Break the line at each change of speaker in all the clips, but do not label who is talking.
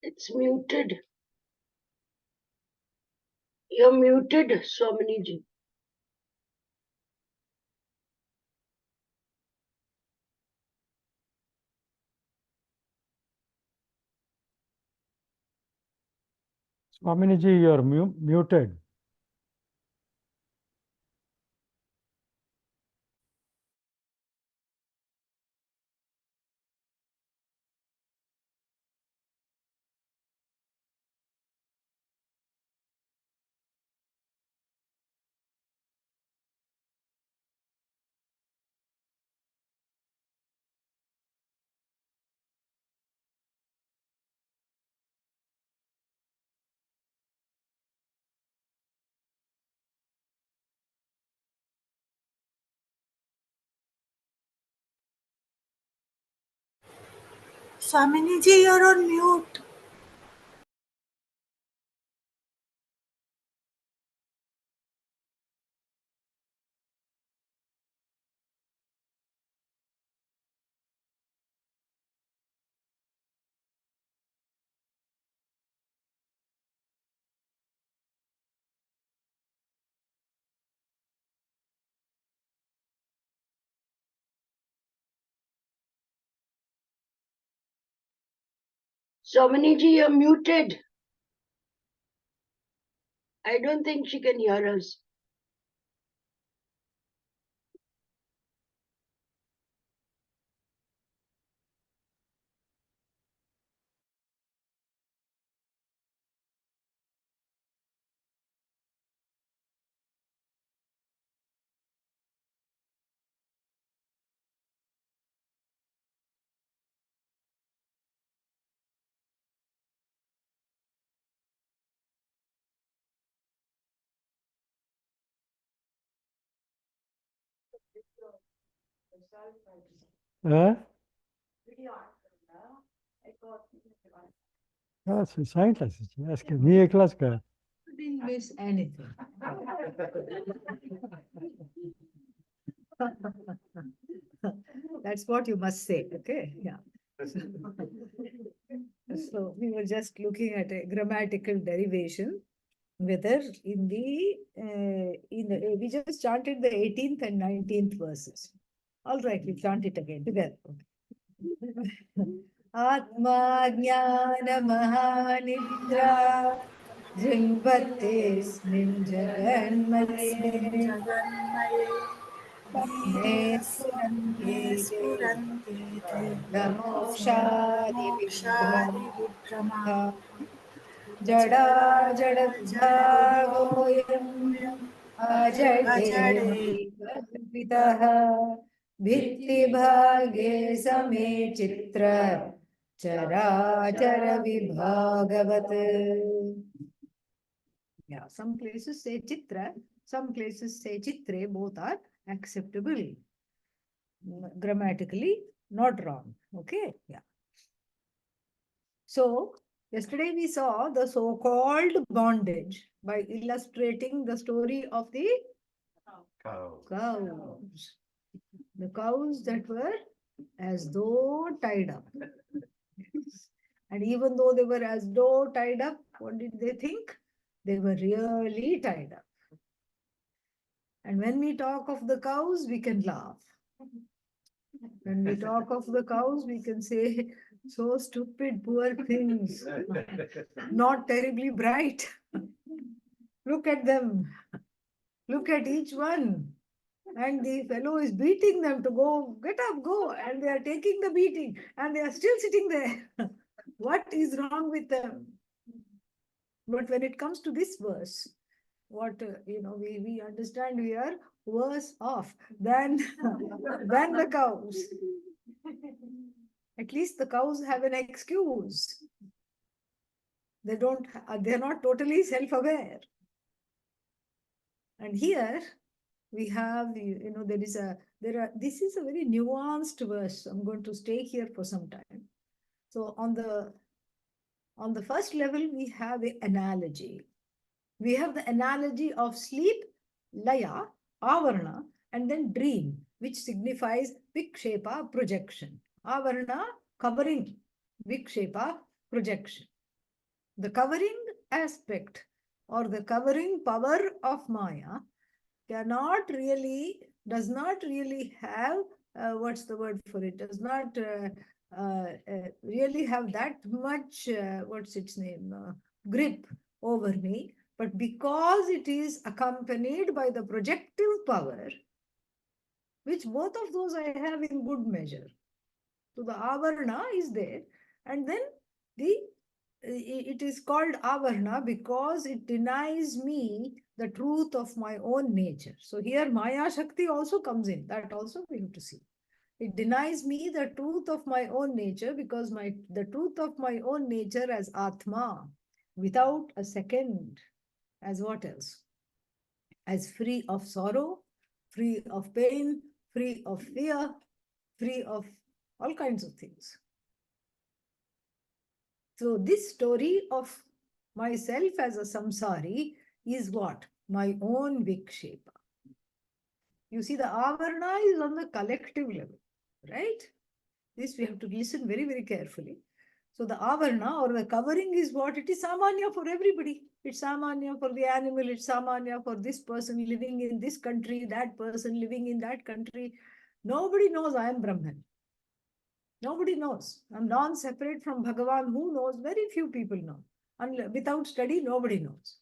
It's muted. You're muted, Swaminiji.
Swaminiji, you're muted.
Swaminiji, you're on mute.
Swaminiji, you're muted. I don't think she can hear us.
Science class. Me class ka.
Didn't miss anything. That's what you must say, okay? Yeah. So we were just looking at a grammatical derivation, whether in the we just chanted the 18th and 19th verses. All right, we chant it again together. Atma Jnana Mahanidra Jrimbate Jaganmale Bande Spurante Namokshadi Vikrama Jada Jada Vidhagoyam Ajade Kalpitaha Bhitti Bhage Same Chitra Chara Chara Vibhagavat. Yeah, some places say Chitra, some places say Chitre, both are acceptable. Grammatically, not wrong. Okay, yeah. So, yesterday we saw the so-called bondage by illustrating the story of the cows. The cows that were as though tied up. And even though they were as though tied up, what did they think? They were really tied up. And when we talk of the cows, we can laugh. When we talk of the cows, we can say, so stupid, poor things, not terribly bright. Look at them. Look at each one. And the fellow is beating them to go, get up, go. And they are taking the beating and they are still sitting there. What is wrong with them? But when it comes to this verse, what we understand we are worse off than than the cows. At least the cows have an excuse. They're not totally self-aware. And here we have, this is a very nuanced verse. I'm going to stay here for some time. So on the first level, we have the analogy. We have the analogy of sleep, laya, avarna, and then dream, which signifies vikshepa, projection. Avarna, covering, vikshepa, projection. The covering aspect or the covering power of Maya does not really have, what's the word for it, does not really have that much, what's its name, grip over me. But because it is accompanied by the projective power, which both of those I have in good measure. So the avarna is there, and then the it is called avarna because it denies me the truth of my own nature. So here Maya Shakti also comes in. That also we have to see. It denies me the truth of my own nature because the truth of my own nature as Atma, without a second, as what else? As free of sorrow, free of pain, free of fear, free of all kinds of things. So this story of myself as a samsari is what? My own vikshepa. You see, the avarna is on the collective level, right? This we have to listen very, very carefully. So the avarna or the covering is what? It is samanya for everybody. It's samanya for the animal. It's samanya for this person living in this country, that person living in that country. Nobody knows I am Brahman. Nobody knows. I'm non-separate from Bhagavan. Who knows? Very few people know. And without study, nobody knows.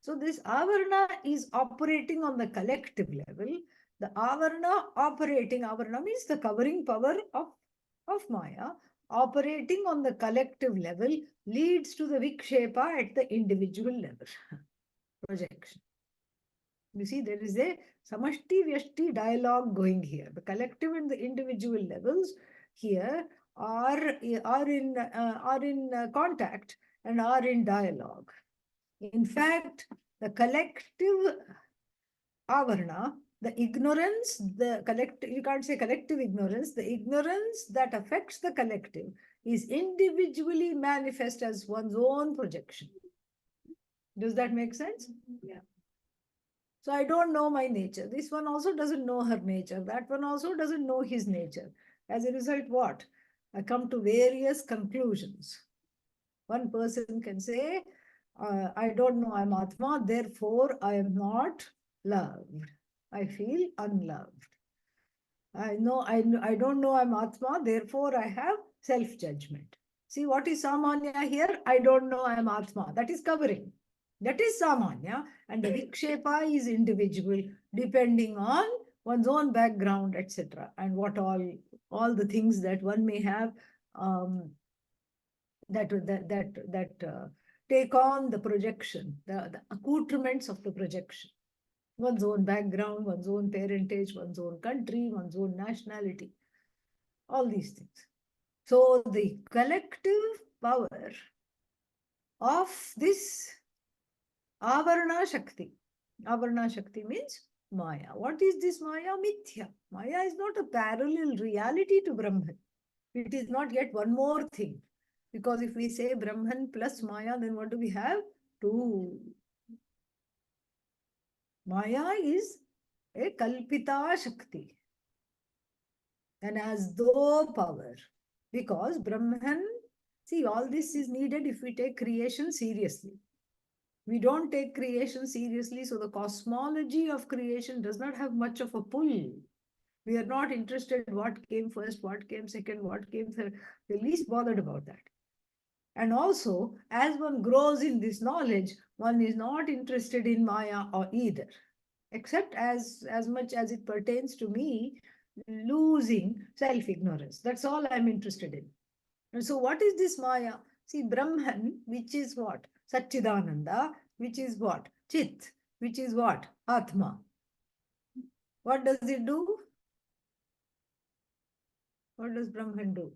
So this avarna is operating on the collective level. The avarna means the covering power of Maya, operating on the collective level leads to the vikshepa at the individual level. Projection. You see, there is a samashti vyashti dialogue going here. The collective and the individual levels here are in contact and are in dialogue. In fact, the collective avarna, the ignorance, the collective, you can't say collective ignorance, the ignorance that affects the collective is individually manifest as one's own projection. Does that make sense? Yeah. So I don't know my nature. This one also doesn't know her nature. That one also doesn't know his nature. As a result, what? I come to various conclusions. One person can say, I don't know I'm Atma, therefore I am not loved. I feel unloved. I don't know I'm Atma, therefore I have self-judgment. See, what is Samanya here? I don't know I'm Atma. That is covering. That is Samanya. And the Vikshepa is individual, depending on one's own background, etc. And what all the things that one may have take on the projection, the accoutrements of the projection. One's own background, one's own parentage, one's own country, one's own nationality, all these things. So the collective power of this Avarna Shakti. Avarna Shakti means Maya. What is this Maya? Mithya. Maya is not a parallel reality to Brahman. It is not yet one more thing. Because if we say Brahman plus Maya, then what do we have? Two. Maya is a Kalpita Shakti. And as though power. Because Brahman, see, all this is needed if we take creation seriously. We don't take creation seriously, so the cosmology of creation does not have much of a pull. We are not interested what came first, what came second, what came third. We're least bothered about that. And also, as one grows in this knowledge, one is not interested in Maya or either, except as much as it pertains to me, losing self-ignorance. That's all I'm interested in. And so what is this Maya? See, Brahman, which is what? Satchidananda, which is what? Chit, which is what? Atma. What does it do? What does Brahman do?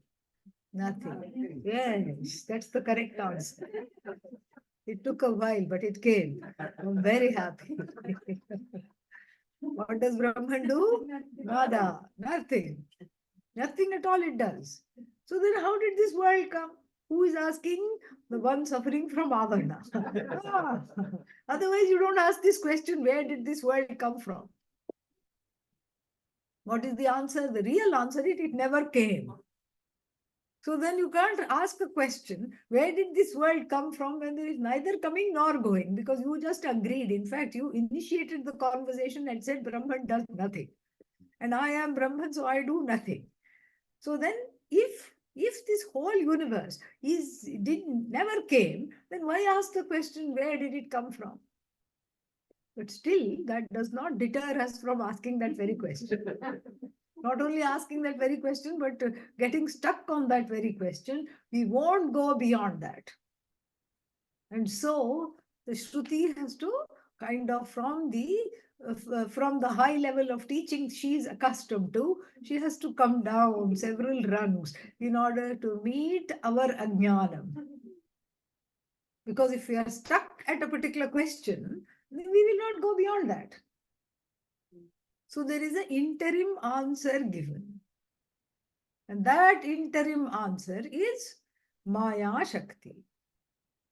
Nothing. Yes, that's the correct answer. It took a while, but it came. I'm very happy. What does Brahman do? Nada, nothing. Nothing at all it does. So then how did this world come? Who is asking? The one suffering from Avarna. Otherwise, you don't ask this question, where did this world come from? What is the answer? The real answer is it never came. So then you can't ask a question, where did this world come from, when there is neither coming nor going, because you just agreed. In fact, you initiated the conversation and said Brahman does nothing. And I am Brahman, so I do nothing. So then if this whole universe never came, then why ask the question, where did it come from? But still, that does not deter us from asking that very question. Not only asking that very question, but getting stuck on that very question. We won't go beyond that. And so the Shruti has to kind of from the high level of teaching she is accustomed to, she has to come down several rungs in order to meet our ajnanam. Because if we are stuck at a particular question, then we will not go beyond that. So there is an interim answer given. And that interim answer is Maya Shakti,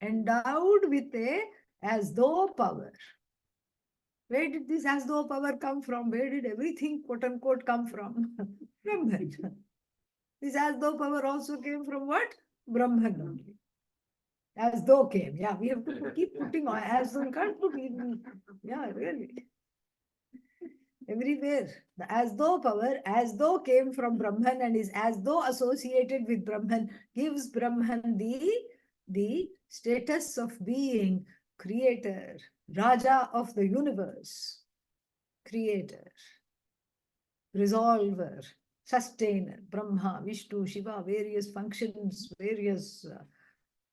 endowed with a as though power. Where did this as though power come from? Where did everything, quote unquote, come from? Brahman. This as though power also came from what? Brahman only. As though came. Yeah, we have to keep putting on as though. You can't put in. Yeah, really. Everywhere. The as though power, as though came from Brahman and is as though associated with Brahman, gives Brahman the status of being creator, Raja of the universe, creator, resolver, sustainer, Brahma, Vishnu, Shiva, various functions, various,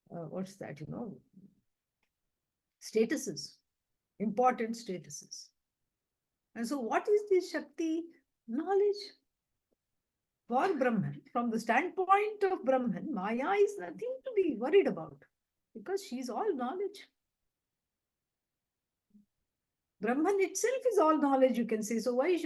what's that, statuses, important statuses. And so what is this Shakti? Knowledge. For Brahman, from the standpoint of Brahman, Maya is nothing to be worried about because she is all knowledge. Brahman itself is all knowledge, you can say. So why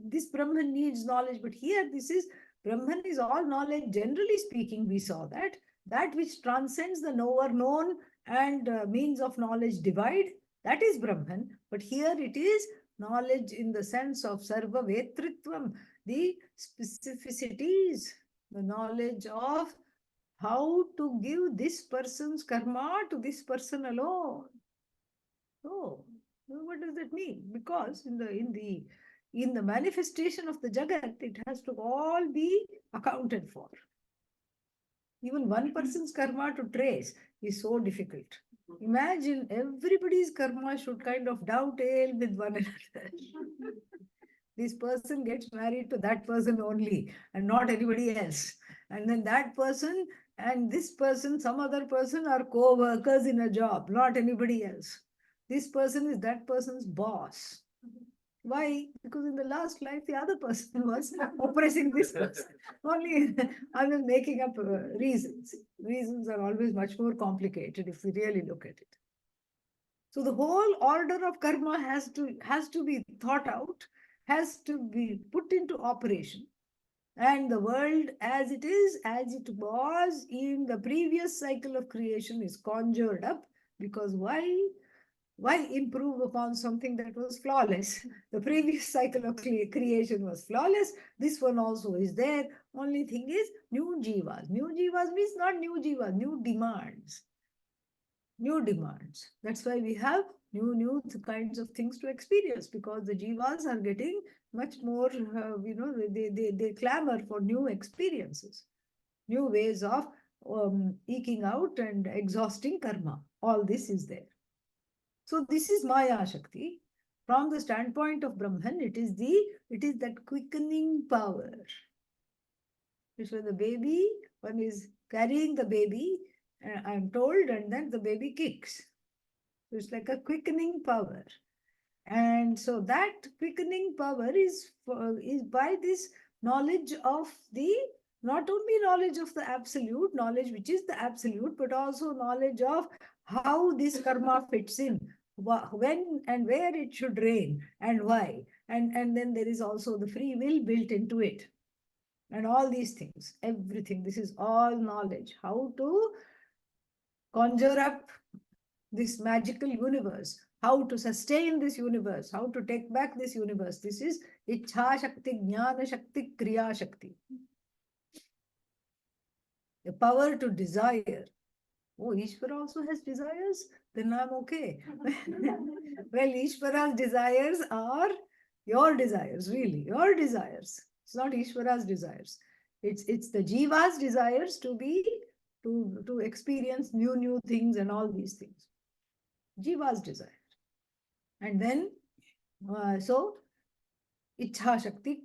this Brahman needs knowledge? But here this is, Brahman is all knowledge. Generally speaking, we saw that which transcends the knower known and means of knowledge divide, that is Brahman. But here it is knowledge in the sense of sarva vetritvam, the specificities, the knowledge of how to give this person's karma to this person alone. So, what does that mean? Because in the manifestation of the Jagat, it has to all be accounted for. Even one person's karma to trace is so difficult. Imagine everybody's karma should kind of dovetail with one another. This person gets married to that person only and not anybody else. And then that person and this person, some other person are co-workers in a job, not anybody else. This person is that person's boss. Why? Because in the last life, the other person was oppressing this person. Only I was making up reasons. Reasons are always much more complicated if we really look at it. So the whole order of karma has to be thought out, has to be put into operation. And the world as it is, as it was in the previous cycle of creation is conjured up. Because why improve upon something that was flawless? The previous cycle of creation was flawless. This one also is there. Only thing is new jivas. New jivas means not new jivas, new demands. New demands. That's why we have new kinds of things to experience, because the jivas are getting much more, they clamor for new experiences, new ways of eking out and exhausting karma. All this is there. So this is Maya Shakti. From the standpoint of Brahman, it is that quickening power. It's when the baby, one is carrying the baby, I'm told, and then the baby kicks. So it's like a quickening power. And so that quickening power is by this knowledge of not only knowledge of the absolute, knowledge which is the absolute, but also knowledge of how this karma fits in, when and where it should rain and why. And then there is also the free will built into it. And all these things, everything, this is all knowledge. How to conjure up this magical universe, how to sustain this universe, how to take back this universe. This is Ichha Shakti, Jnana Shakti, Kriya Shakti. a power to desire. Oh, Ishvara also has desires? Then I'm okay. Well, Ishvara's desires are your desires, really, your desires. It's not Ishvara's desires. It's the Jiva's desires to experience new things and all these things. Jiva's desire. And then, so, Ichha Shakti,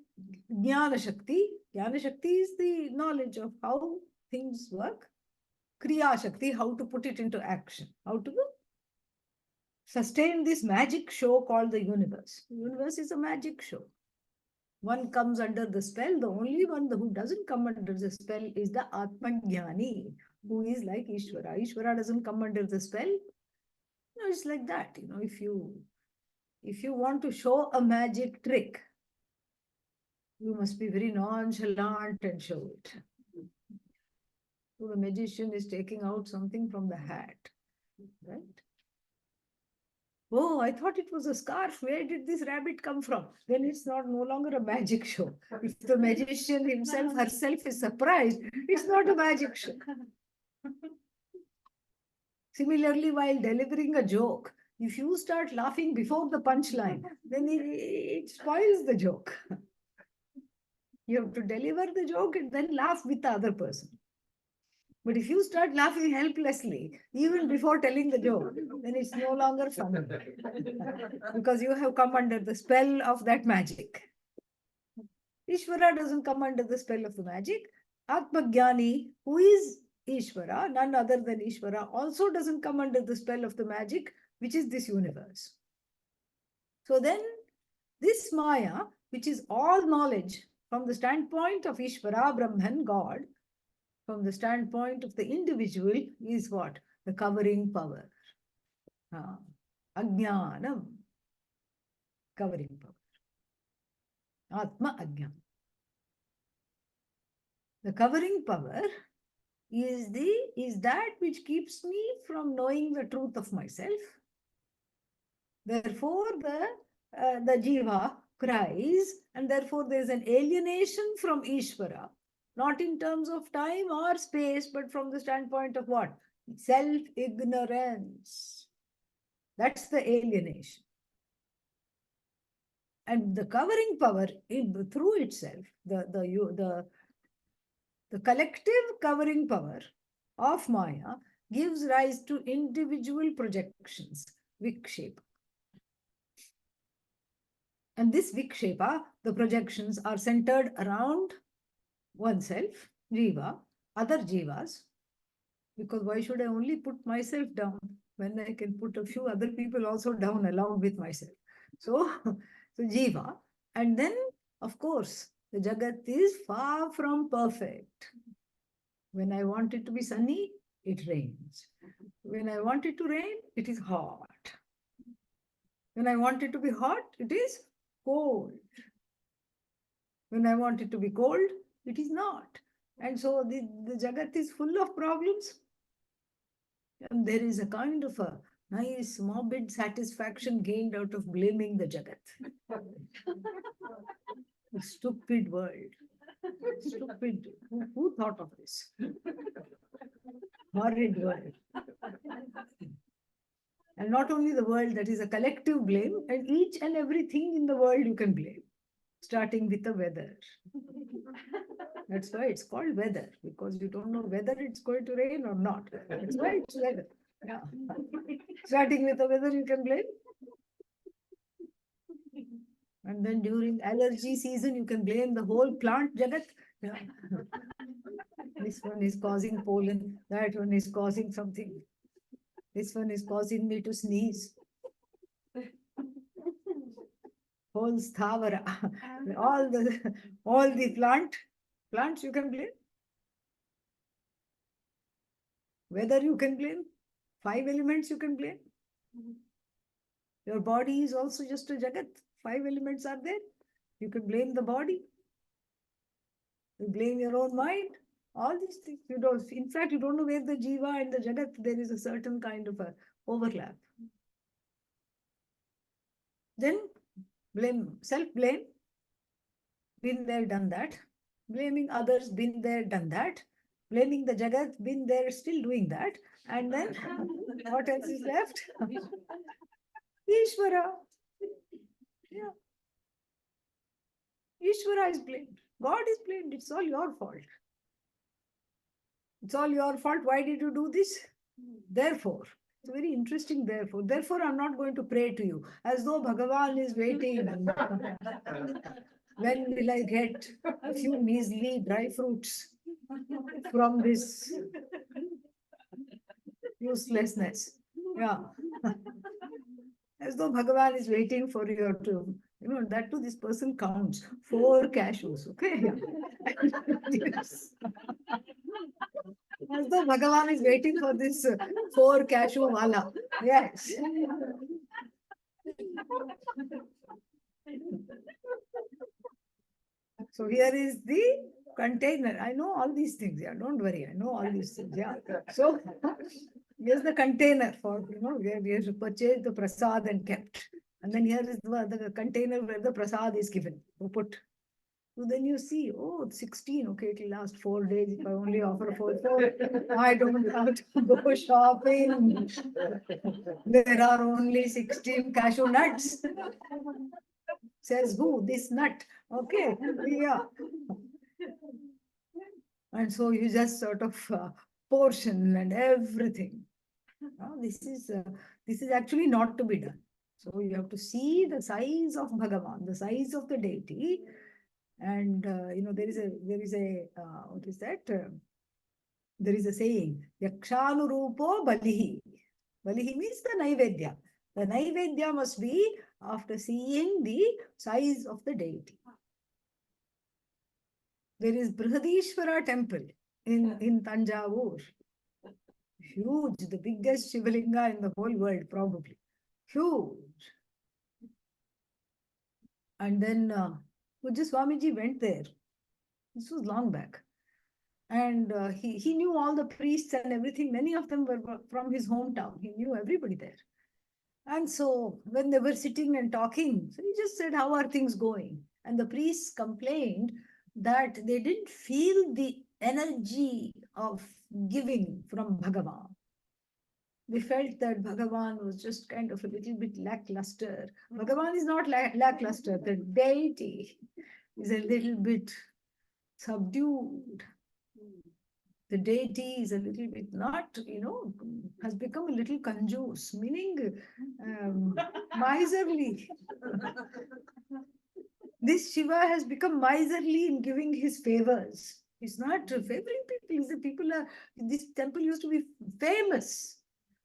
Jnana Shakti. Jnana Shakti is the knowledge of how things work. Kriya Shakti, how to put it into action, how to sustain this magic show called the universe. The universe is a magic show. One comes under the spell. The only one who doesn't come under the spell is the Atma-Jnani, who is like Ishvara. Ishvara doesn't come under the spell. No, it's like that. If you want to show a magic trick, you must be very nonchalant and show it. So the magician is taking out something from the hat, right? Oh, I thought it was a scarf. Where did this rabbit come from? Then it's not no longer a magic show. If the magician himself, herself is surprised, it's not a magic show. Similarly, while delivering a joke, if you start laughing before the punchline, then it spoils the joke. You have to deliver the joke and then laugh with the other person. But if you start laughing helplessly, even before telling the joke, then it's no longer funny. Because you have come under the spell of that magic. Ishvara doesn't come under the spell of the magic. Atma-Jnani, who is Ishvara, none other than Ishvara, also doesn't come under the spell of the magic, which is this universe. So then, this Maya, which is all knowledge from the standpoint of Ishvara, Brahman, God, from the standpoint of the individual, is what? The covering power. Ajnanam, covering power. Atma Ajnana. The covering power is that which keeps me from knowing the truth of myself. Therefore, the jiva cries, and therefore there is an alienation from Ishvara, not in terms of time or space, but from the standpoint of what? Self-ignorance. That's the alienation. And the covering power through itself, the collective covering power of Maya gives rise to individual projections, Vikshepa. And this Vikshepa, the projections are centered around oneself, Jiva, other Jivas, because why should I only put myself down when I can put a few other people also down along with myself? So Jiva, and then, of course, the Jagat is far from perfect. When I want it to be sunny, it rains. When I want it to rain, it is hot. When I want it to be hot, it is cold. When I want it to be cold, it is not. And so the Jagat is full of problems. And there is a kind of a nice morbid satisfaction gained out of blaming the Jagat. A stupid world. Stupid. Who thought of this? Horrid world. And not only the world, that is a collective blame, and each and everything in the world you can blame, starting with the weather. That's why it's called weather, because you don't know whether it's going to rain or not. That's why it's weather. Yeah. Starting with the weather, you can blame. And then during allergy season, you can blame the whole plant jagat. Yeah. This one is causing pollen, that one is causing something. This one is causing me to sneeze. Whole sthavara, all the plants you can blame. Weather you can blame. 5 elements you can blame. Your body is also just a jagat. 5 elements are there. You can blame the body. You blame your own mind. All these things. You don't. In fact, you don't know where the jiva and the jagat, there is a certain kind of a overlap. Then blame, self-blame. Been there, done that. Blaming others, been there, done that. blaming the Jagat, been there, still doing that. And then what else is left? Ishvara. Yeah. Ishvara is blamed. God is blamed. It's all your fault. It's all your fault. Why did you do this? Therefore. It's very interesting, therefore. Therefore, I'm not going to pray to you. As though Bhagavan is waiting. When will I get a few measly dry fruits from this uselessness? Yeah. As though Bhagavan is waiting for you to, that too, this person counts 4 cashews, okay? Yes. As though Bhagavan is waiting for this 4 cashew wala. Yes. So here is the container. I know all these things. Yeah, don't worry. I know all these things. Yeah. So here's the container for, where we have to purchase the prasad and kept. And then here is the container where the prasad is given or put. So then you see, oh, 16. Okay, it will last 4 days. If I only offer 4, I don't have to go shopping. There are only 16 cashew nuts. Says who? This nut. Okay, yeah. And so you just sort of portion and everything. This is actually not to be done. So you have to see the size of Bhagavan, the size of the deity. And there is a what is that? There is a saying, Yakshanurupo Balihi. Balihi means the Naivedya. The Naivedya must be after seeing the size of the deity. There is Brihadishvara temple in Tanjavur. Huge, the biggest Shivalinga in the whole world, probably. Huge. And then Pujya Swamiji went there. This was long back. And he knew all the priests and everything. Many of them were from his hometown. He knew everybody there. And so when they were sitting and talking, so he just said, how are things going? And the priests complained that they didn't feel the energy of giving from Bhagavan. They felt that Bhagavan was just kind of a little bit lackluster. Bhagavan is not lackluster. The deity is a little bit subdued. The deity is a little bit not, has become a little conjuice, meaning miserly. This Shiva has become miserly in giving his favors. He's not favoring people. This temple used to be famous.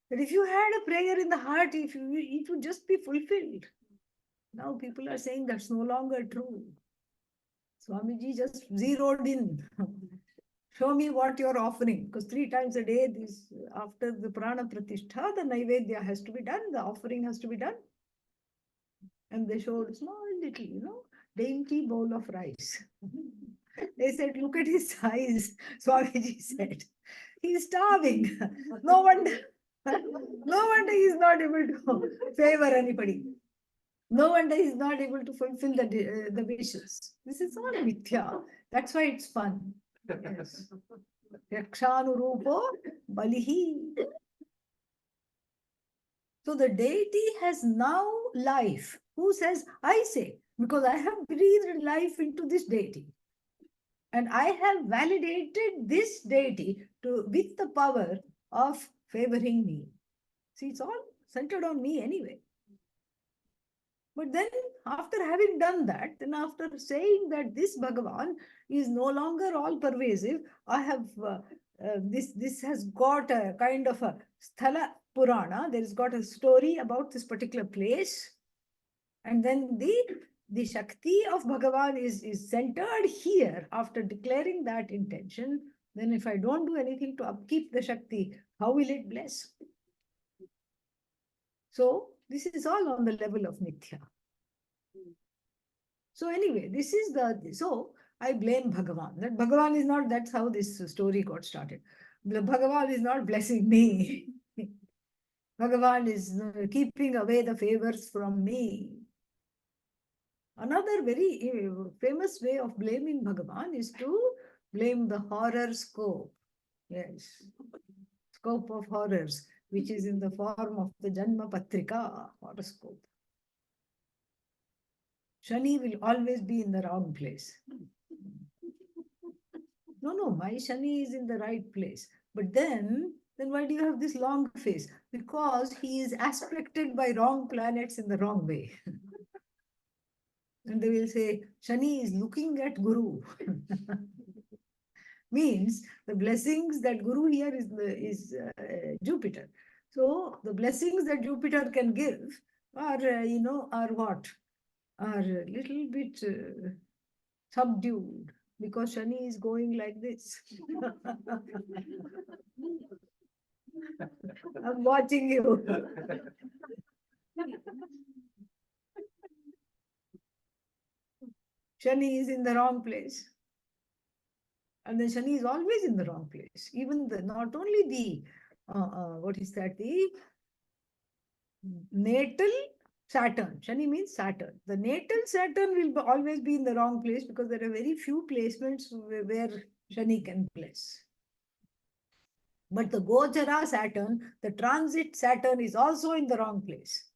That if you had a prayer in the heart, it would just be fulfilled. Now people are saying that's no longer true. Swamiji just zeroed in. Show me what you're offering. Because 3 times a day, after the Prana Pratishtha, the Naivedya has to be done, the offering has to be done. And they showed small little, dainty bowl of rice. They said, look at his size. Swamiji said, he's starving. No wonder he's not able to favor anybody. No wonder he's not able to fulfill the wishes. This is all mithya. That's why it's fun. Yes. Yakshanurupo Balihi. So the deity has now life. Who says? I say, because I have breathed life into this deity. And I have validated this deity with the power of favoring me. See, it's all centered on me anyway. But then after having done that, then after saying that this Bhagavan is no longer all pervasive, I have, this has got a kind of a Sthala Purana. There is got a story about this particular place. And then the Shakti of Bhagavan is centered here after declaring that intention. Then if I don't do anything to upkeep the Shakti, how will it bless? So this is all on the level of Mithya. So anyway, so I blame Bhagavan. That Bhagavan is not, that's how this story got started. Bhagavan is not blessing me. Bhagavan is keeping away the favors from me. Another very famous way of blaming Bhagavan is to blame the horoscope. Yes. Scope of horrors, which is in the form of the Janma Patrika horoscope. Shani will always be in the wrong place. No, my Shani is in the right place. But then why do you have this long face? Because he is aspected by wrong planets in the wrong way. And they will say, Shani is looking at Guru. Means the blessings that Guru here is Jupiter. So the blessings that Jupiter can give are, are what? Are a little bit subdued because Shani is going like this. I'm watching you. Shani is in the wrong place. And then Shani is always in the wrong place. Even not only the, what is that, the natal Saturn. Shani means Saturn. The natal Saturn will always be in the wrong place because there are very few placements where Shani can bless. But the Gochara Saturn, the transit Saturn is also in the wrong place.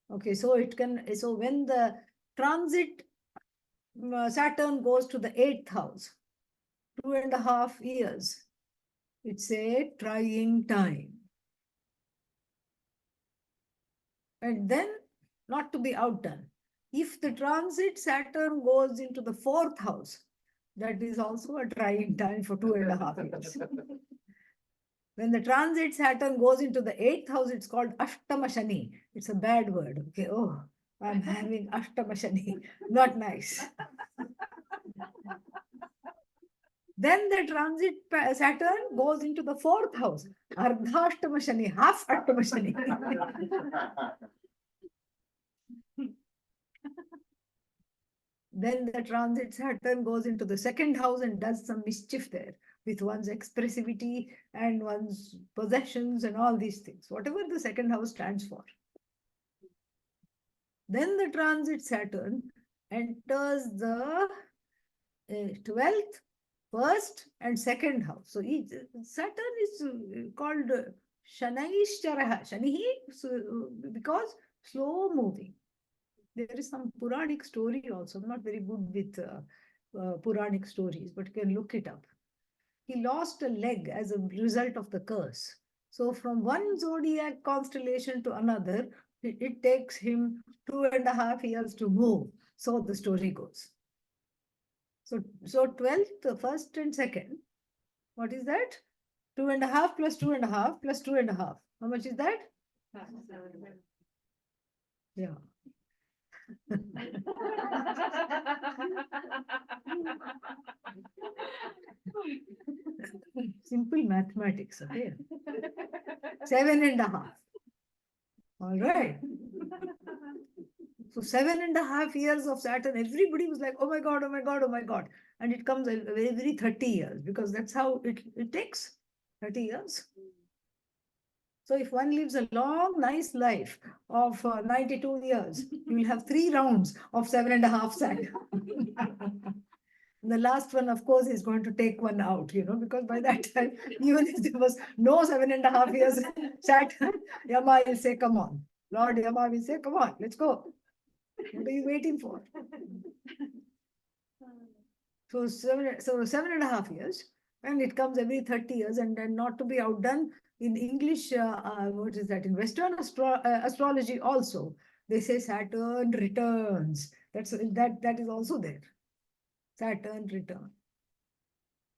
Okay, so when the transit Saturn goes to the 8th house, 2.5 years, it's a trying time. And then, not to be outdone, if the transit Saturn goes into the 4th house, that is also a trying time for 2.5 years. When the transit Saturn goes into the 8th house, it's called Ashtama Shani. It's a bad word. Okay, oh, I'm having Ashtama Shani. Not nice. Then the transit Saturn goes into the 4th house. Ardhashtama Shani, half Ashtama Shani. Then the transit Saturn goes into the 2nd house and does some mischief there with one's expressivity and one's possessions and all these things, whatever the 2nd house stands for. Then the transit Saturn enters the 12th, 1st and 2nd house. So each Saturn is called Shanaishcharaha. Shanihi, because slow moving. There is some Puranic story also. I'm not very good with Puranic stories, but you can look it up. He lost a leg as a result of the curse. So from one zodiac constellation to another, it takes him 2.5 years to move. So the story goes. So 12th, 1st and 2nd. What is that? 2.5 plus 2.5 plus 2.5. How much is that? Yeah. Simple mathematics, okay? 7.5. All right. So 7.5 years of Saturn, everybody was like, oh my God, oh my God, oh my God. And it comes every 30 years because that's how it takes 30 years. So if one lives a long, nice life of 92 years, you will have 3 rounds of 7.5 Saturn. The last one, of course, is going to take one out, because by that time, even if there was no 7.5 years Saturn, Yama will say, come on. Lord Yama will say, come on, let's go. What are you waiting for? So 7.5 years, and it comes every 30 years, and then not to be outdone in English, what is that? In Western astrology also, they say Saturn returns. That is also there. Saturn return.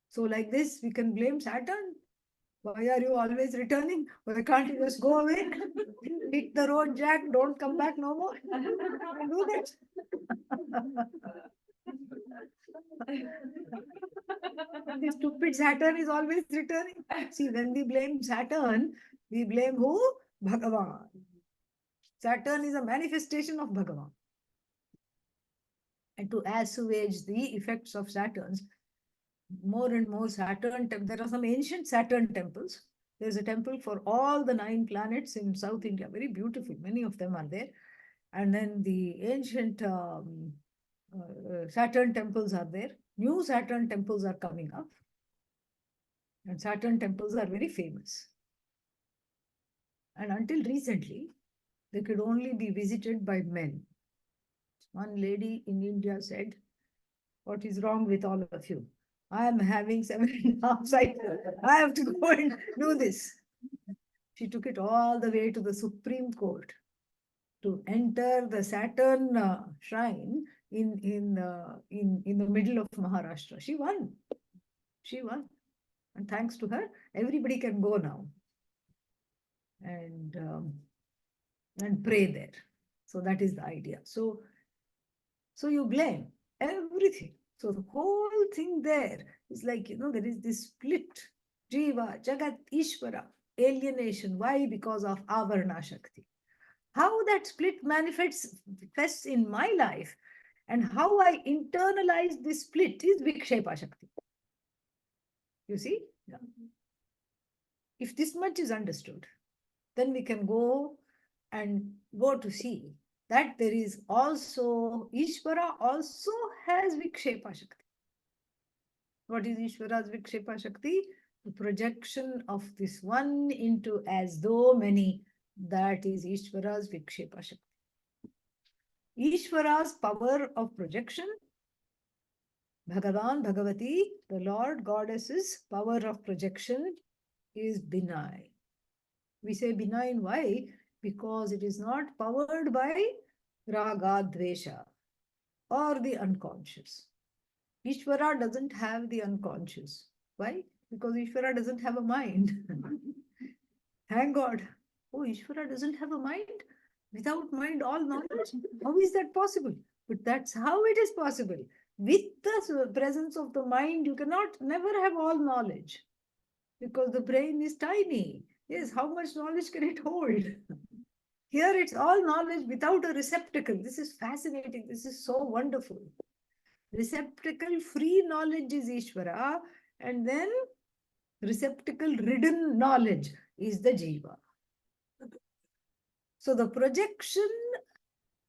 So like this, we can blame Saturn. Why are you always returning? Why can't you just go away? Hit the road, Jack. Don't come back no more. Do that. This stupid Saturn is always returning. See, when we blame Saturn, we blame who? Bhagavan. Saturn is a manifestation of Bhagavan. And to assuage the effects of Saturn's, more and more Saturn, there are some ancient Saturn temples. There's a temple for all the 9 planets in South India, very beautiful. Many of them are there. And then the ancient Saturn temples are there. New Saturn temples are coming up. And Saturn temples are very famous. And until recently, they could only be visited by men. One lady in India said, "What is wrong with all of you? I am having 7.5 cycles. I have to go and do this." She took it all the way to the Supreme Court to enter the Saturn shrine in the middle of Maharashtra. She won. She won. And thanks to her, everybody can go now and pray there. So that is the idea. So you blame everything. So the whole thing there is like, there is this split. Jiva, Jagat, Ishvara, alienation. Why? Because of Avarna Shakti. How that split manifests in my life and how I internalize this split is Vikshepa Shakti. You see? Yeah. If this much is understood, then we can go to see that there is also, Ishvara also has Vikshepa Shakti. What is Ishvara's Vikshepa Shakti? The projection of this one into as though many. That is Ishvara's Vikshepa Shakti. Ishvara's power of projection, Bhagavan, Bhagavati, the Lord Goddess's power of projection is benign. We say benign, why? Because it is not powered by raga, dvesha, or the unconscious. Ishvara doesn't have the unconscious. Why? Because Ishvara doesn't have a mind. Thank God. Oh, Ishvara doesn't have a mind? Without mind, all knowledge? How is that possible? But that's how it is possible. With the presence of the mind, you cannot never have all knowledge. Because the brain is tiny. Yes, how much knowledge can it hold? Here it's all knowledge without a receptacle. This is fascinating. This is so wonderful. Receptacle free knowledge is Ishvara, and then receptacle ridden knowledge is the Jiva. So the projection,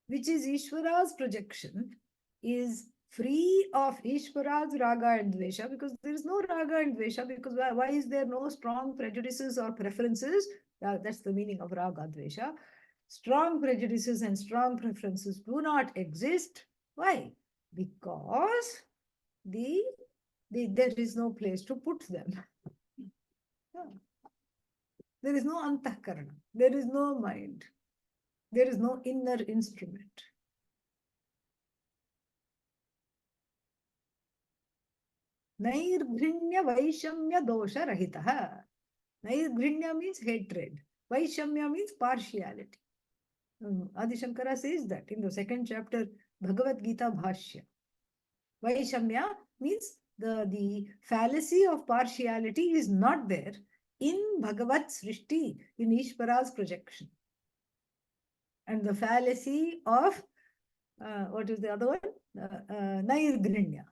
which is Ishvara's projection, is free of Ishvara's raga and dvesha, because there is no raga and dvesha, because why is there no strong prejudices or preferences? That's the meaning of raga dvesha. Strong prejudices and strong preferences do not exist. Why? Because there is no place to put them. There is no antahkarana. There is no mind. There is no inner instrument. Nairghrinya Vaishamya dosha rahitaha. Nairghrinya means hatred. Vaishamya means partiality. Adi Shankara says that in the second chapter, Bhagavad Gita Bhashya. Vaishamya means the fallacy of partiality is not there in Bhagavat Srishti, in Ishvara's projection. And the fallacy of, what is the other one? Nairghrinya.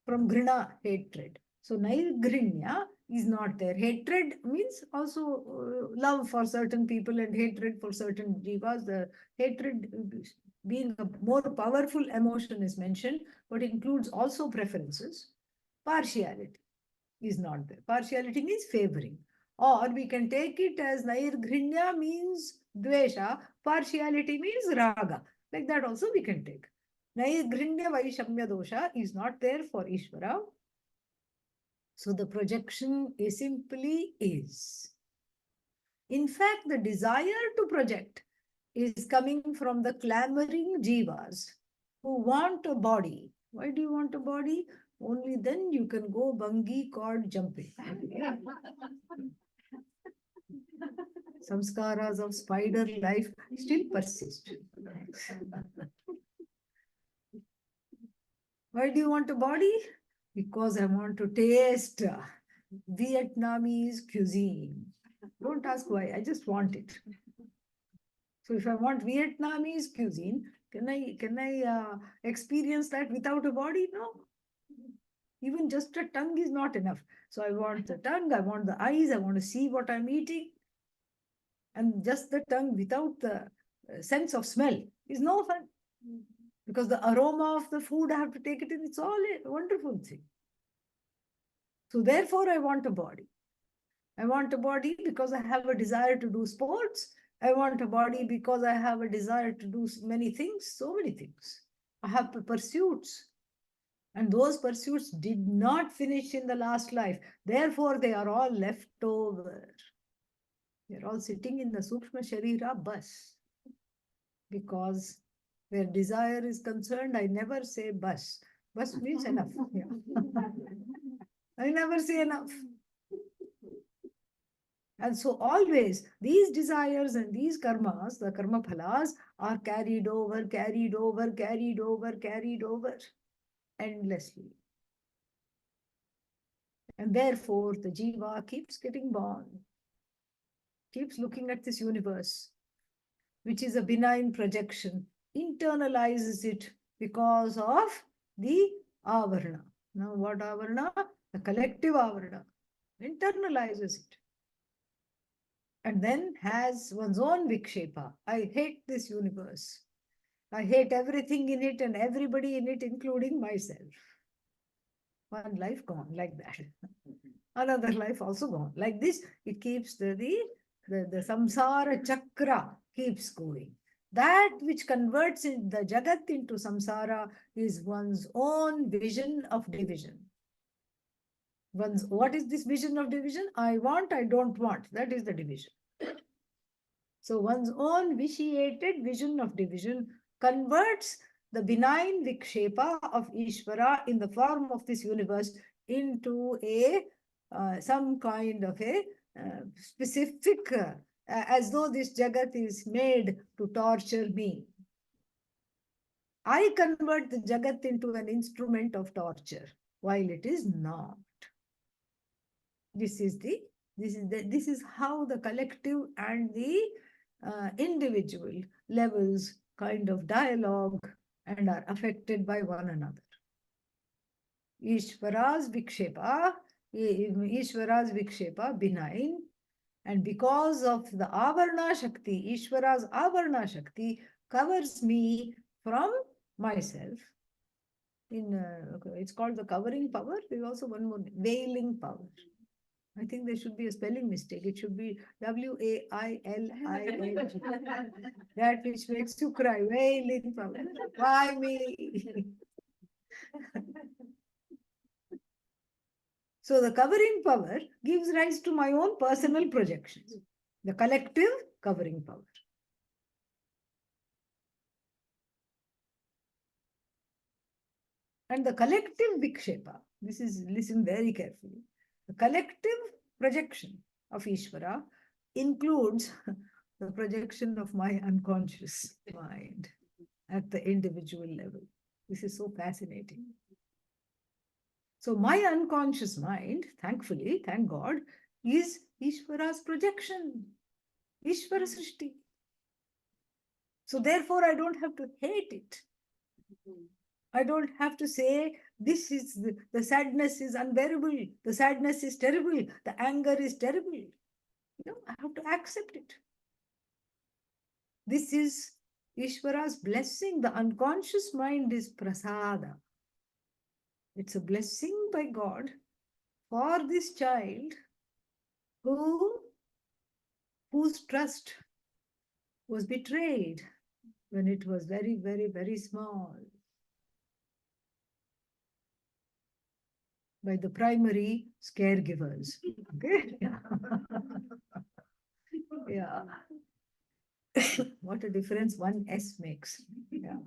From grina, hatred. So nairghrinya is not there. Hatred means also love for certain people and hatred for certain jivas. The hatred being a more powerful emotion is mentioned, but includes also preferences. Partiality is not there. Partiality means favoring. Or we can take it as nairghrinya means dvesha, partiality means raga. Like that also we can take. Nairghrinya Vaishamya dosha is not there for Ishvara. So the projection is simply is. In fact, the desire to project is coming from the clamoring jivas who want a body. Why do you want a body? Only then you can go bungee cord jumping. Samskaras of spider life still persist. Why do you want a body? Because I want to taste Vietnamese cuisine. Don't ask why, I just want it. So if I want Vietnamese cuisine, can I experience that without a body? No. Even just a tongue is not enough. So I want the tongue, I want the eyes, I want to see what I'm eating. And just the tongue without the sense of smell is no fun. Because the aroma of the food, I have to take it in. It's all a wonderful thing. So therefore, I want a body. I want a body because I have a desire to do sports. I want a body because I have a desire to do many things, so many things. I have pursuits. And those pursuits did not finish in the last life. Therefore, they are all left over. They're all sitting in the Sukshma Sharira bus. Because where desire is concerned, I never say bus. Bus means enough. Yeah. I never say enough. And so always these desires and these karmas, the karma phalas, are carried over, carried over, carried over, carried over endlessly. And therefore the jiva keeps getting born, keeps looking at this universe, which is a benign projection, internalizes it because of the avarna. Now what avarna? The collective avarna. Internalizes it. And then has one's own vikshepa. I hate this universe. I hate everything in it and everybody in it, including myself. One life gone like that. Another life also gone. Like this, it keeps the samsara chakra keeps going. That which converts in the jagat into samsara is one's own vision of division. What is this vision of division? I want, I don't want. That is the division. So one's own vitiated vision of division converts the benign vikshepa of Ishvara in the form of this universe into a some kind of a specific, as though this jagat is made to torture me. I convert the jagat into an instrument of torture, while it is not. This is how the collective and the individual levels kind of dialogue and are affected by one another. Ishvara's vikshepa benign, and because of the avarna shakti, Ishvara's avarna shakti covers me from myself. It's called the covering power. There's also one more, veiling power. I think there should be a spelling mistake. It should be Wailling. That which makes you cry. Wailing power. Why me? So the covering power gives rise to my own personal projections. The collective covering power. And the collective vikshepa. Listen very carefully. The collective projection of Ishvara includes the projection of my unconscious mind at the individual level. This is so fascinating. So my unconscious mind, thankfully, thank God, is Ishvara's projection, Ishvara Srishti. So therefore, I don't have to hate it. I don't have to say, this is the sadness is unbearable, the sadness is terrible, the anger is terrible. I have to accept it. This is Ishvara's blessing. The unconscious mind is prasada. It's a blessing by God for this child whose trust was betrayed when it was very, very, very small by the primary caregivers. Okay? Yeah. What a difference one S makes. Yeah.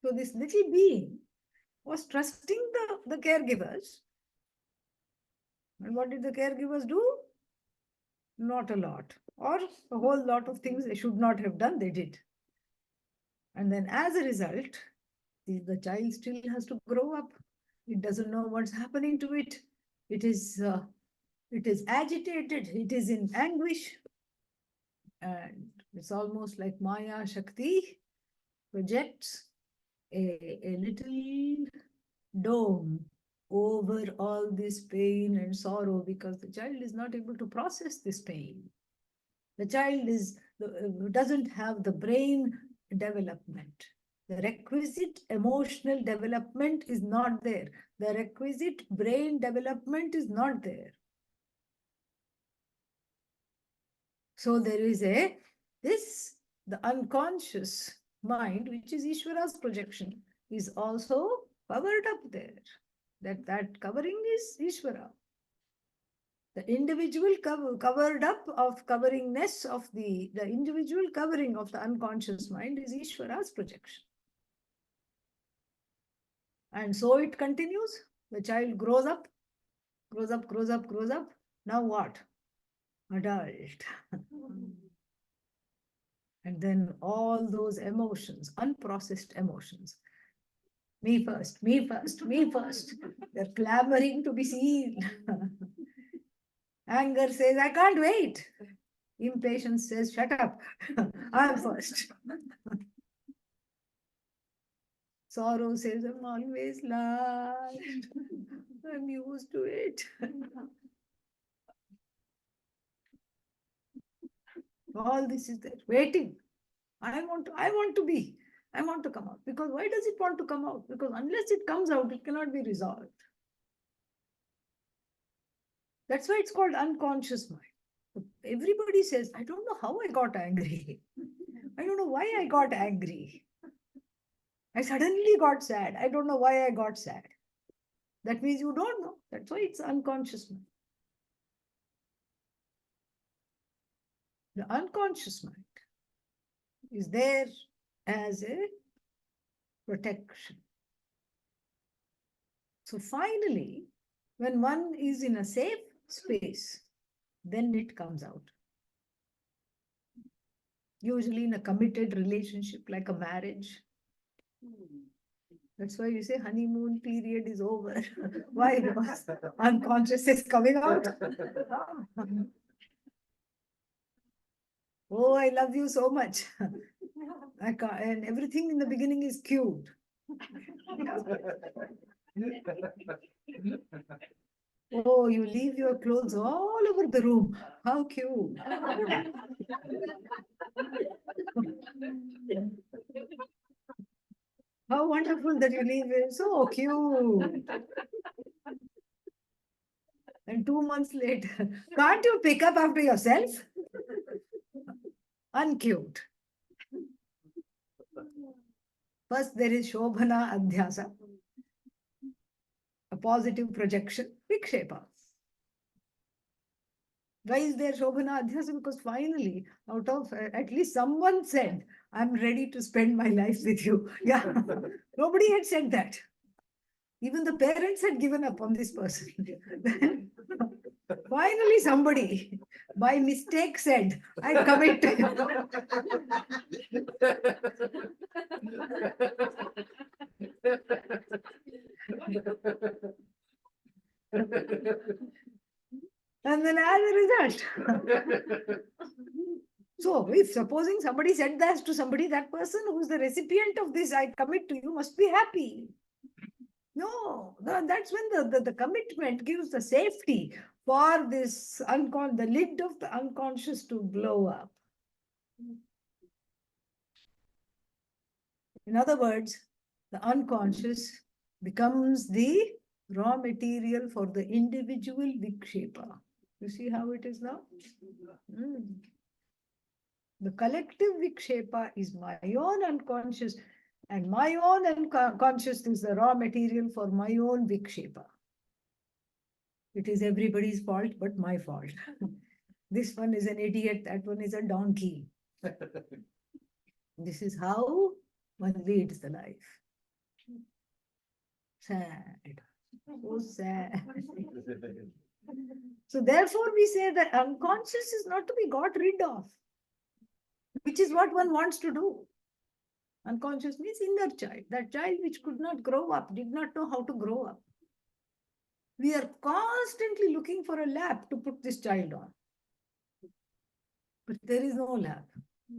So this little being was trusting the caregivers. And what did the caregivers do? Not a lot. Or a whole lot of things they should not have done, they did. And then as a result, the child still has to grow up. It doesn't know what's happening to it. It is agitated. It is in anguish. And it's almost like Maya Shakti projects a little dome over all this pain and sorrow because the child is not able to process this pain. The child doesn't have the brain development. The requisite emotional development is not there. The requisite brain development is not there. So there is the unconscious mind, which is Ishvara's projection, is also covered up there. That covering is Ishvara. The individual covered up of coveringness of the individual covering of the unconscious mind is Ishvara's projection. And so it continues. The child grows up, grows up, grows up, grows up. Now what? Adult. And then all those emotions, unprocessed emotions. Me first, me first, me first. They're clamoring to be seen. Anger says, I can't wait. Impatience says, shut up. I'm first. Sorrow says, I'm always last. I'm used to it. All this is there, waiting. I want to come out. Because why does it want to come out? Because unless it comes out, it cannot be resolved. That's why it's called unconscious mind. Everybody says, I don't know how I got angry. I don't know why I got angry. I suddenly got sad. I don't know why I got sad. That means you don't know. That's why it's unconscious mind. The unconscious mind is there as a protection. So finally, when one is in a safe space, then it comes out. Usually in a committed relationship like a marriage. That's why you say honeymoon period is over. Why? Because unconscious is coming out. Oh, I love you so much. And everything in the beginning is cute. Oh, you leave your clothes all over the room. How cute. How wonderful that you leave it. So cute. And 2 months later, can't you pick up after yourself? Uncute. First, there is Shobhana Adhyasa, a positive projection, Vikshepa. Why is there Shobhana Adhyasa? Because finally, out of at least someone said, I'm ready to spend my life with you. Yeah, nobody had said that. Even the parents had given up on this person. Finally, somebody by mistake said, I commit to And then as a result. So, if supposing somebody said that to somebody, that person who is the recipient of this, I commit to you, must be happy. No, that's when the commitment gives the safety for this the lid of the unconscious to blow up. In other words, the unconscious becomes the raw material for the individual Vikshepa. You see how it is now? The collective Vikshepa is my own unconscious, and my own unconscious is the raw material for my own Vikshepa. It is everybody's fault but my fault. This one is an idiot, that one is a donkey. This is how one leads the life. Sad. So sad. So therefore we say that unconscious is not to be got rid of, which is what one wants to do. Unconscious means inner child, that child which could not grow up, did not know how to grow up. We are constantly looking for a lap to put this child on. But there is no lap.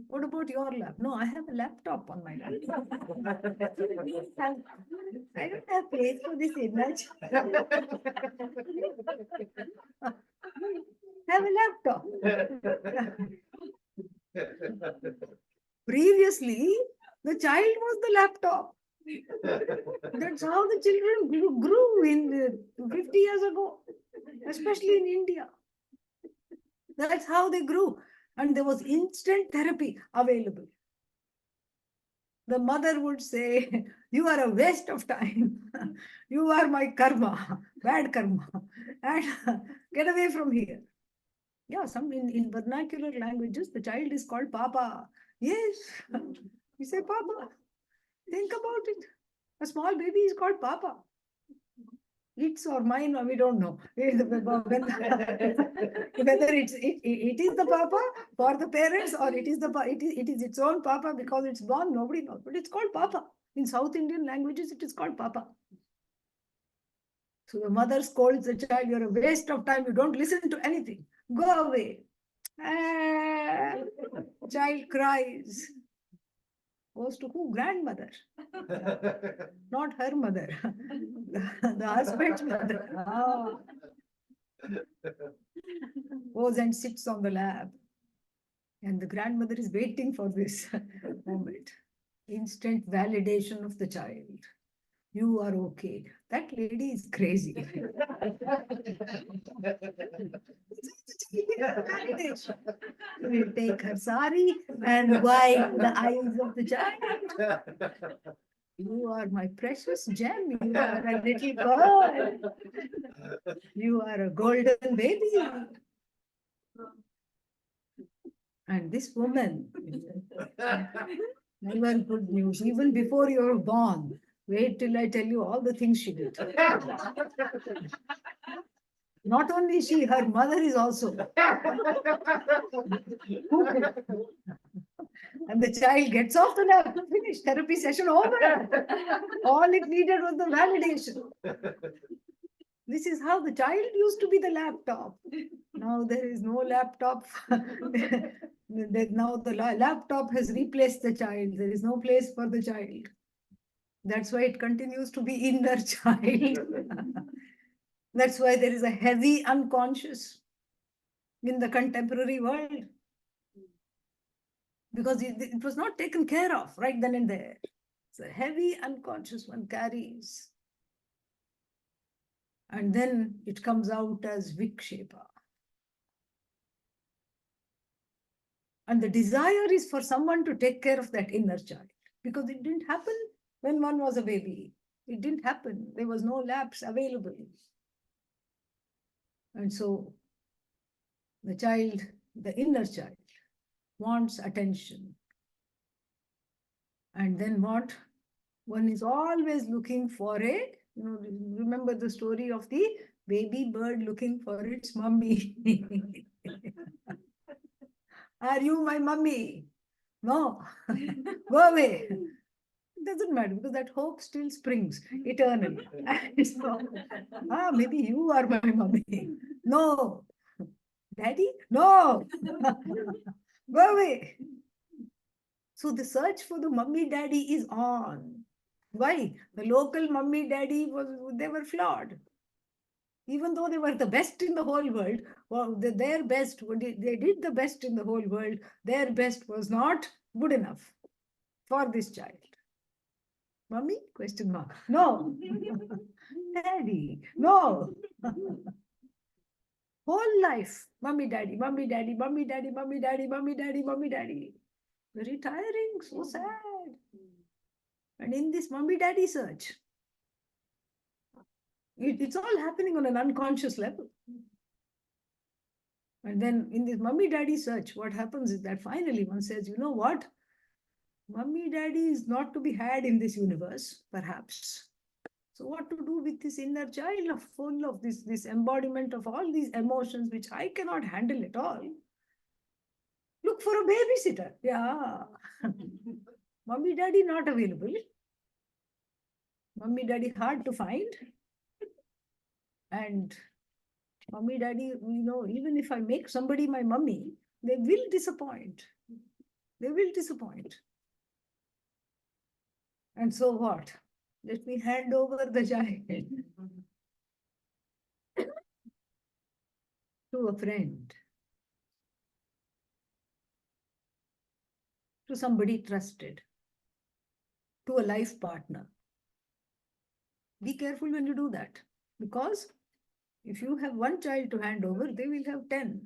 What about your lap? No, I have a laptop on my lap. I don't have place for this image. Have a laptop. Previously, The child was the laptop. That's how the children grew in 50 years ago, especially in India. That's how they grew. And there was instant therapy available. The mother would say, you are a waste of time. You are my karma, bad karma. And get away from here. Yeah, some in vernacular languages, the child is called Papa. Yes, we say Papa. Think about it. A small baby is called Papa. It's or mine, or we don't know. Whether it is the Papa for the parents or it is its own Papa because it's born, nobody knows. But it's called Papa. In South Indian languages, it is called Papa. So the mother scolds the child, you're a waste of time, you don't listen to anything. Go away. Child cries. Goes to who? Grandmother. Not her mother. The husband's mother. Goes and sits on the lap. And the grandmother is waiting for this moment. Instant validation of the child. You are okay. That lady is crazy. We'll take her sari and wipe the eyes of the child. You are my precious gem. You are a little girl. You are a golden baby. And this woman, never good news, even before you were born. Wait till I tell you all the things she did. Not only she, her mother is also. And the child gets off the lap, finished, therapy session over. All it needed was the validation. This is how the child used to be the laptop. Now there is no laptop. Now the laptop has replaced the child. There is no place for the child. That's why it continues to be inner child. That's why there is a heavy unconscious in the contemporary world. Because it was not taken care of right then and there. It's a heavy unconscious one carries. And then it comes out as vikshepa. And the desire is for someone to take care of that inner child. Because it didn't happen when one was a baby. It didn't happen. There was no laps available. And so the child, the inner child, wants attention. And then what? One is always looking for a, remember the story of the baby bird looking for its mummy. Are you my mummy? No. Go away. It doesn't matter because that hope still springs eternally. So, maybe you are my mummy. No. Daddy? No. Go away. So the search for the mummy daddy is on. Why? The local mummy daddy they were flawed. Even though they were the best in the whole world, well, their best, they did the best in the whole world, their best was not good enough for this child. Mummy? Question mark. No. Daddy? No. Whole life, mummy, daddy, mummy, daddy, mummy, daddy, mummy, daddy, mummy, daddy, mummy, daddy. Very tiring, so sad. And in this mummy, daddy search, it's all happening on an unconscious level. And then in this mummy, daddy search, what happens is that finally one says, you know what? Mummy, daddy is not to be had in this universe, perhaps. So what to do with this inner child full of this embodiment of all these emotions which I cannot handle at all? Look for a babysitter. Yeah. Mummy, daddy not available. Mummy, daddy hard to find. And mummy, daddy, even if I make somebody my mummy, they will disappoint. They will disappoint. And so what? Let me hand over the child to a friend, to somebody trusted. to a life partner. Be careful when you do that, because if you have one child to hand over, they will have 10.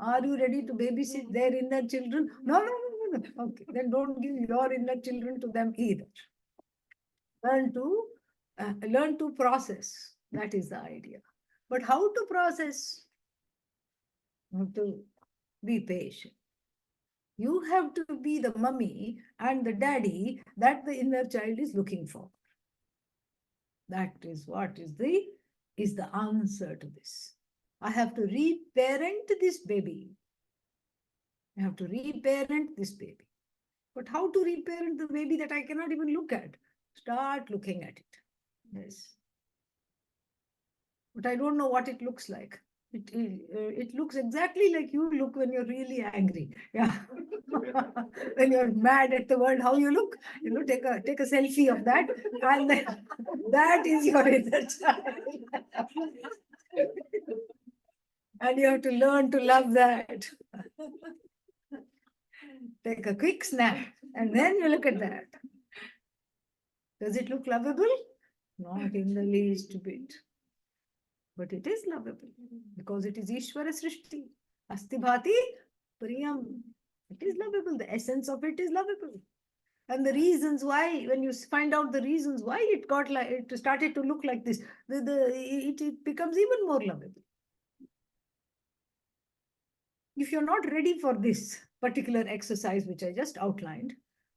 Are you ready to babysit their inner children? No, no, no, no, no. Okay, then don't give your inner children to them either. Learn to process. That is the idea. But how to process? You have to be patient. You have to be the mummy and the daddy that the inner child is looking for. That is what is the answer to this. I have to reparent this baby. I have to reparent this baby. But how to reparent the baby that I cannot even look at? Start looking at it. Yes. But I don't know what it looks like. It looks exactly like you look when you're really angry. Yeah. When you're mad at the world, how you look, take a selfie of that, and then that is your inner child. And you have to learn to love that. Take a quick snap, and then you look at that. Does it look lovable? Not in the least bit. But it is lovable because it is Ishvara Srishti. Asti Bhati Priyam. It is lovable. The essence of it is lovable. And the reasons why, when you find out the reasons why it got like it started to look like this, it becomes even more lovable. If you're not ready for this particular exercise, which I just outlined,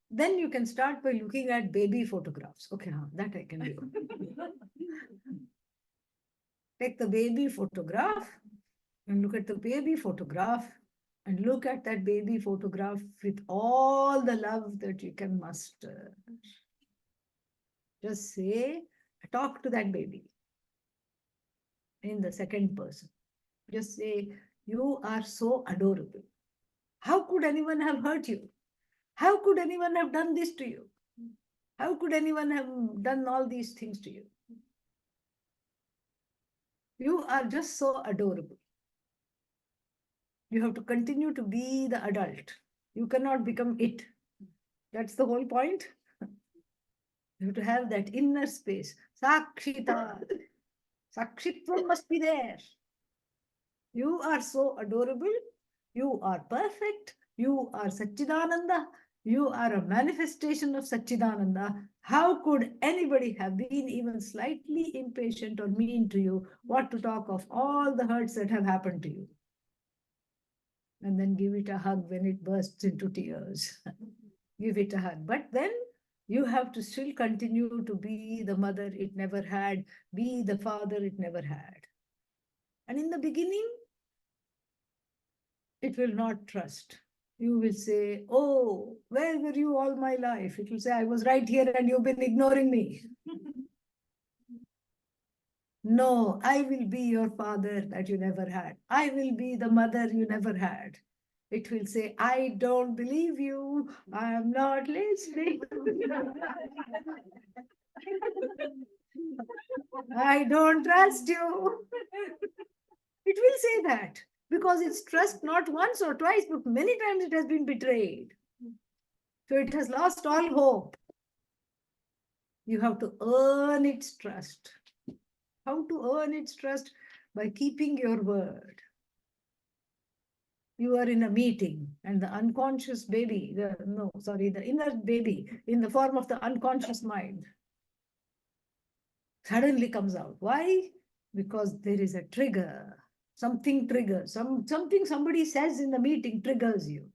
then you can start by looking at baby photographs. Okay, that I can do. Take the baby photograph and look at the baby photograph and look at that baby photograph with all the love that you can muster. Just say, talk to that baby in the second person. Just say, you are so adorable. How could anyone have hurt you? How could anyone have done this to you? How could anyone have done all these things to you? You are just so adorable. You have to continue to be the adult. You cannot become it. That's the whole point. You have to have that inner space. Sakshita. Sakshitvam must be there. You are so adorable. You are perfect. You are Satchidananda. You are a manifestation of Satchidananda. How could anybody have been even slightly impatient or mean to you? What to talk of all the hurts that have happened to you? And then give it a hug when it bursts into tears. Give it a hug. But then you have to still continue to be the mother it never had, be the father it never had. And in the beginning, it will not trust. You will say, oh, where were you all my life? It will say, I was right here and you've been ignoring me. No, I will be your father that you never had. I will be the mother you never had. It will say, I don't believe you. I am not listening. I don't trust you. It will say that because it's trust not once or twice, but many times it has been betrayed. So it has lost all hope. You have to earn its trust. How to earn its trust? By keeping your word. You are in a meeting and the unconscious baby, the inner baby in the form of the unconscious mind suddenly comes out. Why? Because there is a trigger. Something triggers. Something somebody says in the meeting triggers you.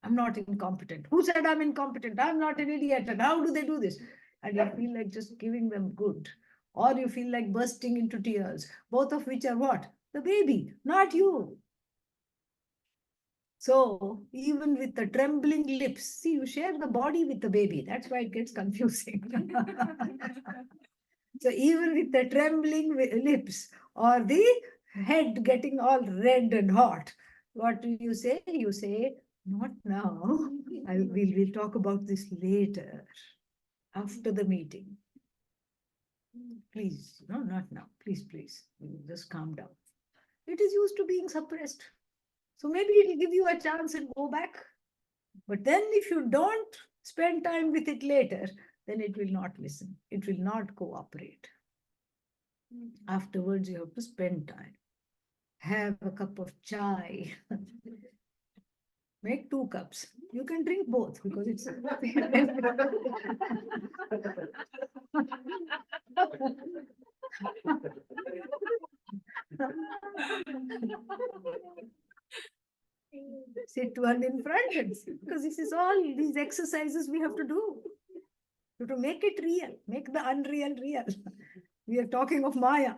I'm not incompetent. Who said I'm incompetent? I'm not an idiot. And how do they do this? And you feel like just giving them good. Or you feel like bursting into tears. Both of which are what? The baby, not you. So even with the trembling lips, see, you share the body with the baby. That's why it gets confusing. So even with the trembling lips or the head getting all red and hot, what do you say? You say, not now. We'll talk about this later, after the meeting. Please, no, not now. Please, just calm down. It is used to being suppressed. So maybe it will give you a chance and go back. But then if you don't spend time with it later, then it will not listen. It will not cooperate. Afterwards, you have to spend time. Have a cup of chai. Make 2 cups. You can drink both because it's. Sit one in front and see, because this is all these exercises we have to do. You have to make it real, make the unreal real. We are talking of Maya.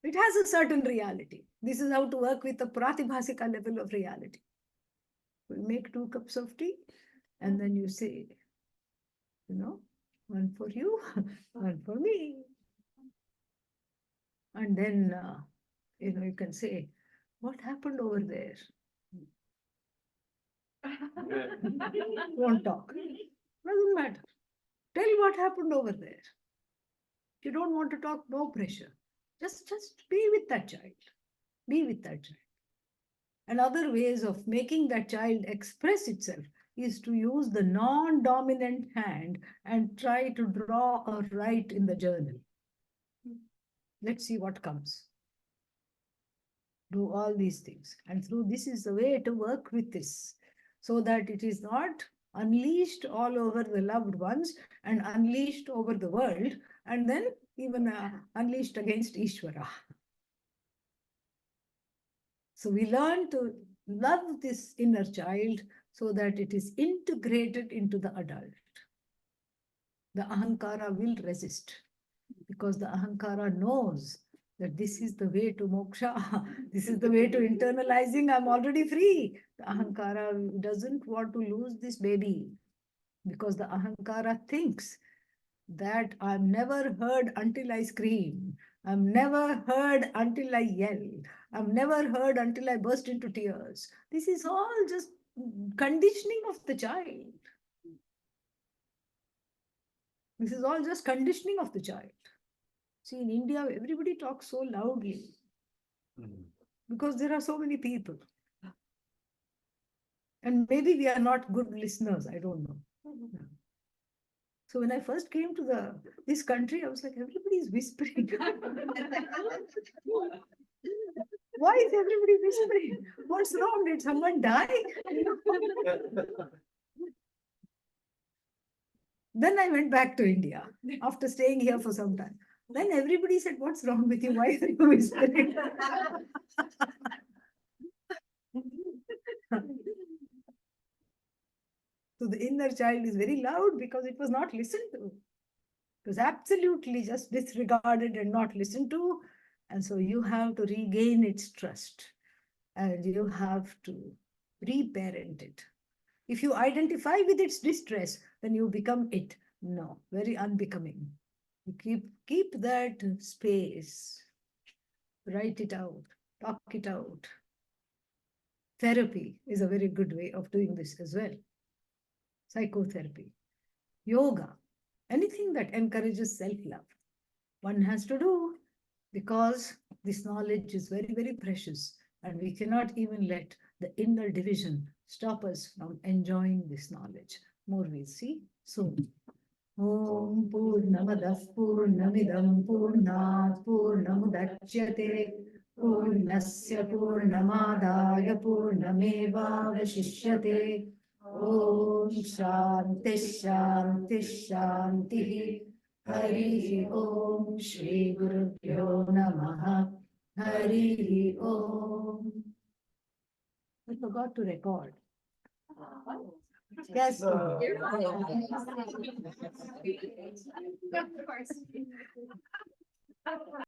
It has a certain reality. This is how to work with the pratibhasika level of reality. We make 2 cups of tea and then you say, one for you, one for me. And then, you can say, what happened over there? Won't talk. Doesn't matter. Tell what happened over there. If you don't want to talk, no pressure. Just be with that child. Be with that child. And other ways of making that child express itself is to use the non-dominant hand and try to draw or write in the journal. Let's see what comes. Do all these things. And through this is the way to work with this, so that it is not unleashed all over the loved ones and unleashed over the world, and then even unleashed against Ishvara. So we learn to love this inner child so that it is integrated into the adult. The ahankara will resist because the ahankara knows that this is the way to moksha, this is the way to internalizing, I'm already free. The ahankara doesn't want to lose this baby because the ahankara thinks that I'm never heard until I scream. I'm never heard until I yell. I'm never heard until I burst into tears. This is all just conditioning of the child. This is all just conditioning of the child. See, in India, everybody talks so loudly because there are so many people. And maybe we are not good listeners, I don't know. So when I first came to this country, I was like, everybody is whispering. Why is everybody whispering? What's wrong? Did someone die? Then I went back to India after staying here for some time. Then everybody said, what's wrong with you? Why are you whispering? So the inner child is very loud because it was not listened to. It was absolutely just disregarded and not listened to. And so you have to regain its trust and you have to reparent it. If you identify with its distress, then you become it. No, very unbecoming. You keep that space, write it out, talk it out. Therapy is a very good way of doing this as well. Psychotherapy, yoga, anything that encourages self-love. One has to do because this knowledge is very, very precious and we cannot even let the inner division stop us from enjoying this knowledge. More we'll see soon. Om Purnamadah Purnamidam Purnat Purnamudachyate Purnasya Purnamadaya Purnameva Vashishyate Om Shanti Shanti Shanti Hari Om Shri Gurubhyo Namaha Hari Om. I forgot to record. Yes.
Of course.